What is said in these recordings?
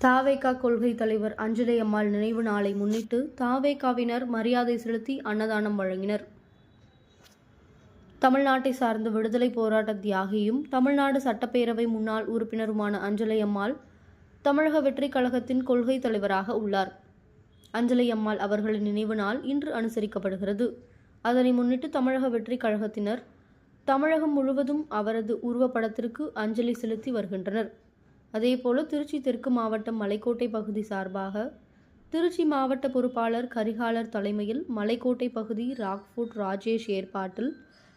தாவேகா கொள்கை தலைவர் அஞ்சலை அம்மாள் நினைவு நாளை முன்னிட்டு தாவேகாவினர் மரியாதை செலுத்தி அன்னதானம் வழங்கினர். தமிழ்நாட்டை சார்ந்த விடுதலை போராட்ட தியாகியும் தமிழ்நாடு சட்டப்பேரவை முன்னாள் உறுப்பினருமான அஞ்சலை அம்மாள் தமிழக வெற்றிக் கழகத்தின் கொள்கை தலைவராக உள்ளார். அஞ்சலை அம்மாள் அவர்களின் நினைவு நாள் இன்று அனுசரிக்கப்படுகிறது. அதனை முன்னிட்டு தமிழக வெற்றிக் கழகத்தினர் தமிழகம் முழுவதும் அவரது உருவப்படத்திற்கு அஞ்சலி செலுத்தி வருகின்றனர். அதேபோல திருச்சி தெற்கு மாவட்டம் மலைக்கோட்டை பகுதி சார்பாக திருச்சி மாவட்ட பொறுப்பாளர் கரிகாலர் தலைமையில் மலைக்கோட்டை பகுதி ராக்ஃபுட் ராஜேஷ் ஏற்பாட்டில்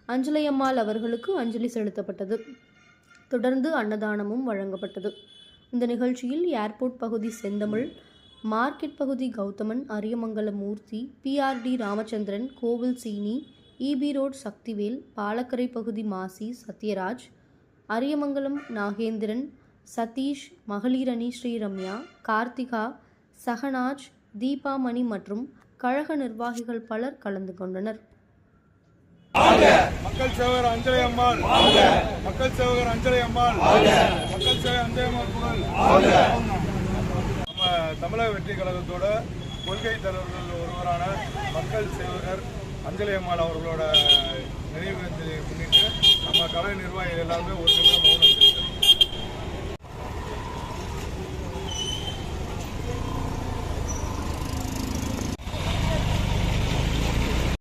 அஞ்சலை அம்மாள் அவர்களுக்கு அஞ்சலி செலுத்தப்பட்டது. தொடர்ந்து அன்னதானமும் வழங்கப்பட்டது. இந்த நிகழ்ச்சியில் ஏர்போர்ட் பகுதி செந்தமிழ், மார்க்கெட் பகுதி கௌதமன், அரியமங்கலம் மூர்த்தி, PRD ராமச்சந்திரன், கோவில் சீனி, EB ரோட் சக்திவேல், பாலக்கரை பகுதி மாசி சத்யராஜ், அரியமங்கலம் நாகேந்திரன், சதீஷ், மகளிர் அணி ஸ்ரீரம்யா, கார்த்திகா, சஹனாஜ், தீபாமணி மற்றும் கழக நிர்வாகிகள் பலர் கலந்து கொண்டனர். மக்கள் சேவகர் அஞ்சலை அம்மாள், மக்கள் சேவகர் அஞ்சலை அம்மாள், மக்கள் சேவகர் அஞ்சலை அம்மாள் புகழ். நம்ம தமிழக வெற்றி கழகத்தோட கொள்கை தலைவர்கள் ஒருவரான மக்கள் சேவகர் அஞ்சலை அம்மாள் அவர்களோட நினைவு முன்னிட்டு நம்ம கழக நிர்வாகிகள் எல்லாருமே ஒரு நிமிடம் மௌனம்